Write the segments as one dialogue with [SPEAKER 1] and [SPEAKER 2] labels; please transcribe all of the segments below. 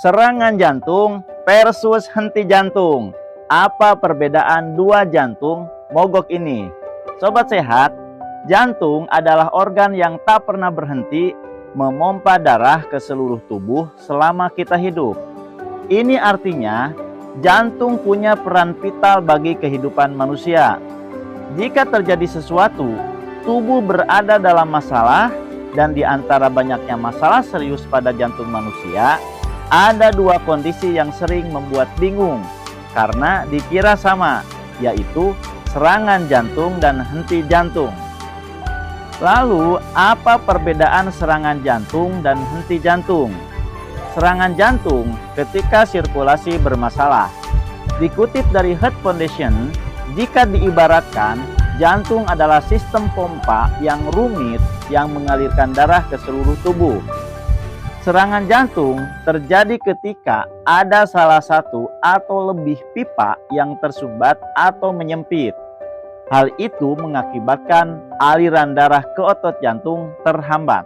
[SPEAKER 1] Serangan jantung versus henti jantung. Apa perbedaan dua jantung mogok ini? Sobat sehat, jantung adalah organ yang tak pernah berhenti memompa darah ke seluruh tubuh selama kita hidup. Ini artinya jantung punya peran vital bagi kehidupan manusia. Jika terjadi sesuatu, tubuh berada dalam masalah, dan di antara banyaknya masalah serius pada jantung manusia, ada dua kondisi yang sering membuat bingung karena dikira sama, yaitu serangan jantung dan henti jantung. Lalu, apa perbedaan serangan jantung dan henti jantung? Serangan jantung ketika sirkulasi bermasalah. Dikutip dari Heart Foundation, jika diibaratkan, jantung adalah sistem pompa yang rumit yang mengalirkan darah ke seluruh tubuh. Serangan jantung terjadi ketika ada salah satu atau lebih pipa yang tersumbat atau menyempit. Hal itu mengakibatkan aliran darah ke otot jantung terhambat.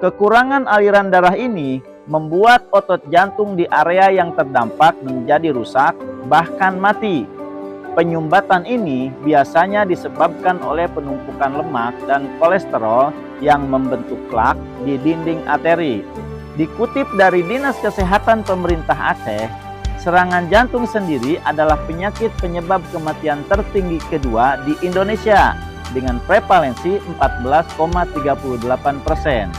[SPEAKER 1] Kekurangan aliran darah ini membuat otot jantung di area yang terdampak menjadi rusak, bahkan mati. Penyumbatan ini biasanya disebabkan oleh penumpukan lemak dan kolesterol yang membentuk plak di dinding arteri. Dikutip dari Dinas Kesehatan Pemerintah Aceh, serangan jantung sendiri adalah penyakit penyebab kematian tertinggi kedua di Indonesia dengan prevalensi 14,38%.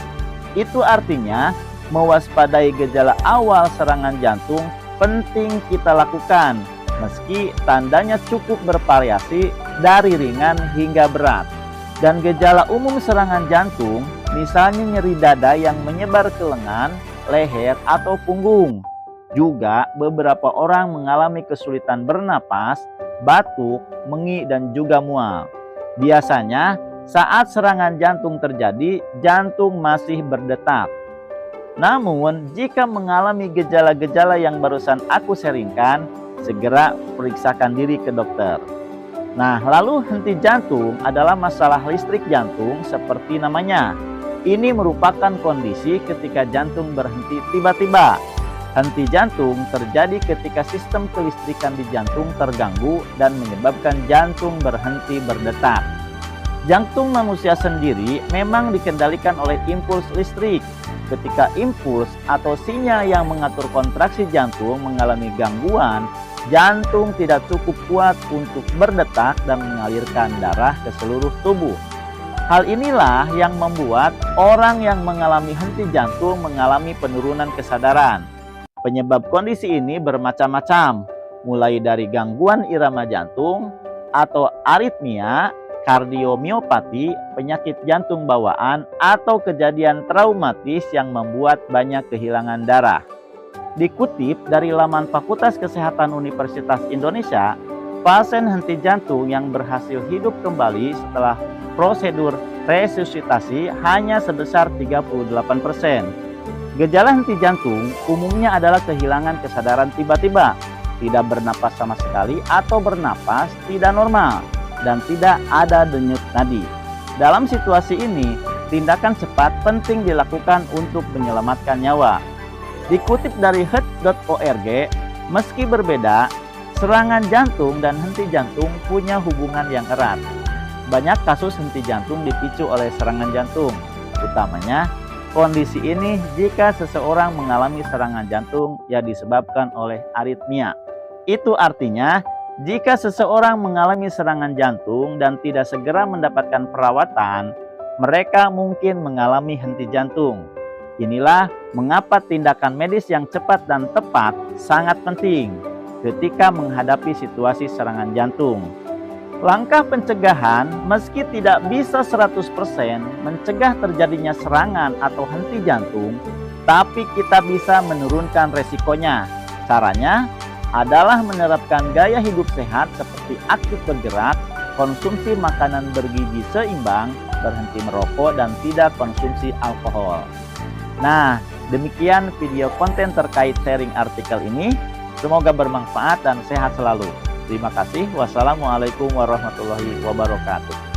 [SPEAKER 1] Itu artinya mewaspadai gejala awal serangan jantung penting kita lakukan, meski tandanya cukup bervariasi dari ringan hingga berat. Dan gejala umum serangan jantung, misalnya nyeri dada yang menyebar ke lengan, leher, atau punggung. Juga beberapa orang mengalami kesulitan bernapas, batuk, mengi, dan juga mual. Biasanya saat serangan jantung terjadi, jantung masih berdetak. Namun, jika mengalami gejala-gejala yang barusan aku sharingkan, segera periksakan diri ke dokter. Nah, lalu henti jantung adalah masalah listrik jantung seperti namanya. Ini merupakan kondisi ketika jantung berhenti tiba-tiba. Henti jantung terjadi ketika sistem kelistrikan di jantung terganggu dan menyebabkan jantung berhenti berdetak. Jantung manusia sendiri memang dikendalikan oleh impuls listrik. Ketika impuls atau sinyal yang mengatur kontraksi jantung mengalami gangguan, jantung tidak cukup kuat untuk berdetak dan mengalirkan darah ke seluruh tubuh. Hal inilah yang membuat orang yang mengalami henti jantung mengalami penurunan kesadaran. Penyebab kondisi ini bermacam-macam, mulai dari gangguan irama jantung atau aritmia, kardiomiopati, penyakit jantung bawaan, atau kejadian traumatis yang membuat banyak kehilangan darah. Dikutip dari laman Fakultas Kesehatan Universitas Indonesia, pasien henti jantung yang berhasil hidup kembali setelah prosedur resusitasi hanya sebesar 38%. Gejala henti jantung umumnya adalah kehilangan kesadaran tiba-tiba, tidak bernapas sama sekali atau bernapas tidak normal, dan tidak ada denyut nadi. Dalam situasi ini, tindakan cepat penting dilakukan untuk menyelamatkan nyawa. Dikutip dari heart.org, meski berbeda, serangan jantung dan henti jantung punya hubungan yang erat. Banyak kasus henti jantung dipicu oleh serangan jantung, utamanya kondisi ini jika seseorang mengalami serangan jantung yang disebabkan oleh aritmia. Itu artinya, jika seseorang mengalami serangan jantung dan tidak segera mendapatkan perawatan, mereka mungkin mengalami henti jantung. Inilah mengapa tindakan medis yang cepat dan tepat sangat penting ketika menghadapi situasi serangan jantung. Langkah pencegahan meski tidak bisa 100% mencegah terjadinya serangan atau henti jantung, tapi kita bisa menurunkan resikonya. Caranya adalah menerapkan gaya hidup sehat seperti aktif bergerak, konsumsi makanan bergizi seimbang, berhenti merokok, dan tidak konsumsi alkohol. Nah, demikian video konten terkait sharing artikel ini. Semoga bermanfaat dan sehat selalu. Terima kasih. Wassalamualaikum warahmatullahi wabarakatuh.